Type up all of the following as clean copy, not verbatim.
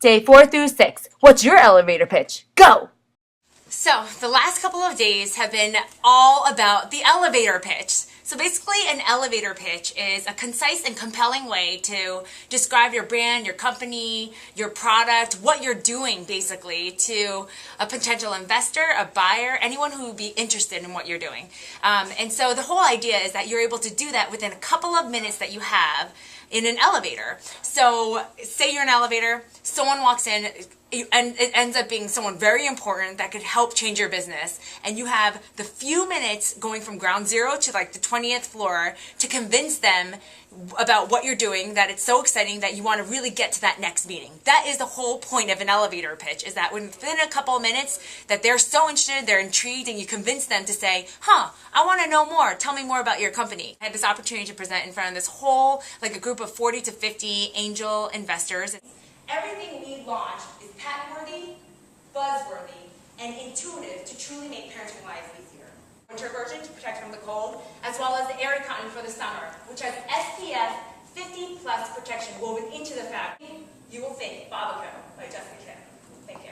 Day 4 through 6. What's your elevator pitch? Go! So the last couple of days have been all about the elevator pitch. So basically an elevator pitch is a concise and compelling way to describe your brand, your company, your product, what you're doing basically to a potential investor, a buyer, anyone who would be interested in what you're doing. And so the whole idea is that you're able to do that within a couple of minutes that you have in an elevator. So say you're in an elevator, someone walks in, and it ends up being someone very important that could help change your business, and you have the few minutes going from ground zero to like the 20th floor to convince them about what you're doing, that it's so exciting that you want to really get to that next meeting. That is the whole point of an elevator pitch, is that within a couple of minutes that they're so interested, they're intrigued, and you convince them to say, I want to know more. Tell me more about your company. I had this opportunity to present in front of this whole, like a group of 40 to 50 angel investors. Everything we launch is patent-worthy, buzzworthy, and intuitive to truly make parenting lives easier. Winter version to protect from the cold, as well as the airy cotton for the summer, which has SPF 50 plus protection woven into the fabric. You will think BabbaCo by Jessica Kim. Thank you.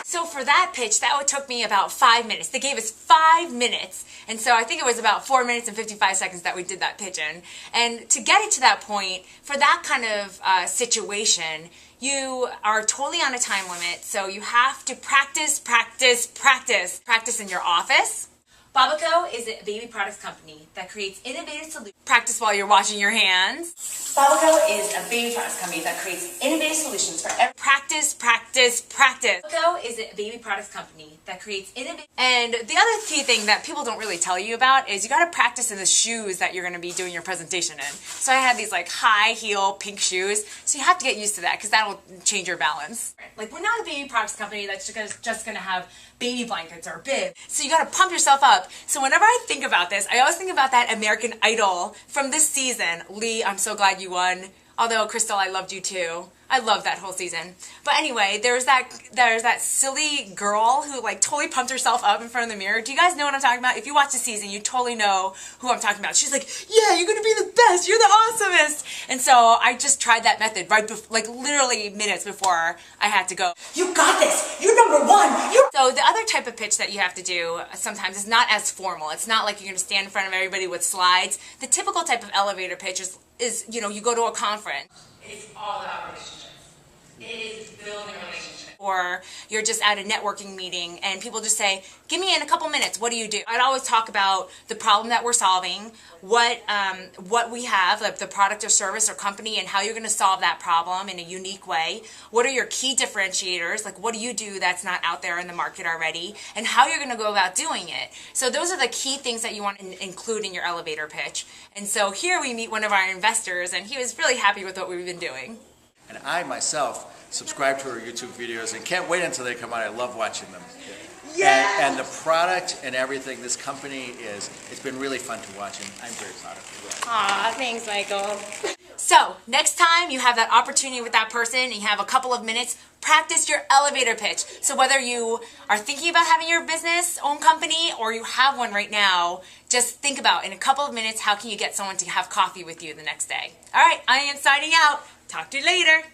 So for that pitch, that took me about 5 minutes. They gave us 5 minutes. And so I think it was about 4 minutes and 55 seconds that we did that pitch in. And to get it to that point, for that kind of situation, you are totally on a time limit. So you have to practice, practice, practice. Practice in your office. BabbaCo is a baby products company that creates innovative solutions. Practice while you're washing your hands. BabbaCo is a baby products company that creates innovative solutions for every practice, practice, practice. BabbaCo is a baby products company that creates innovative. And the other key thing that people don't really tell you about is you got to practice in the shoes that you're going to be doing your presentation in. So I had these like high heel pink shoes. So you have to get used to that because that'll change your balance. Like, we're not a baby products company that's just going to have baby blankets or bib. So you got to pump yourself up. So whenever I think about this, I always think about that American Idol from this season. Lee, I'm so glad you won. Although, Crystal, I loved you too. I loved that whole season. But anyway, there's that silly girl who like totally pumped herself up in front of the mirror. Do you guys know what I'm talking about? If you watch the season, you totally know who I'm talking about. She's like, yeah, you're gonna be the best. You're the awesomest. And so I just tried that method right before, like literally minutes before I had to go. You got this. You're number one. So the other type of pitch that you have to do sometimes is not as formal. It's not like you're gonna stand in front of everybody with slides. The typical type of elevator pitch is you know, you go to a conference. It's all about relationships. It is building relationships. Or you're just at a networking meeting and people just say, give me in a couple minutes, what do you do? I'd always talk about the problem that we're solving, what we have, like the product or service or company, and how you're going to solve that problem in a unique way. What are your key differentiators? Like, what do you do that's not out there in the market already? And how you're going to go about doing it. So those are the key things that you want to include in your elevator pitch. And so here we meet one of our investors, and he was really happy with what we've been doing. And I myself subscribe to her YouTube videos and can't wait until they come out. I love watching them. Yeah. And the product and everything, this company it's been really fun to watch, and I'm very proud of it. Aw, thanks, Michael. So, next time you have that opportunity with that person and you have a couple of minutes, practice your elevator pitch. So whether you are thinking about having your business, own company, or you have one right now, just think about in a couple of minutes, how can you get someone to have coffee with you the next day? All right, I am signing out. Talk to you later.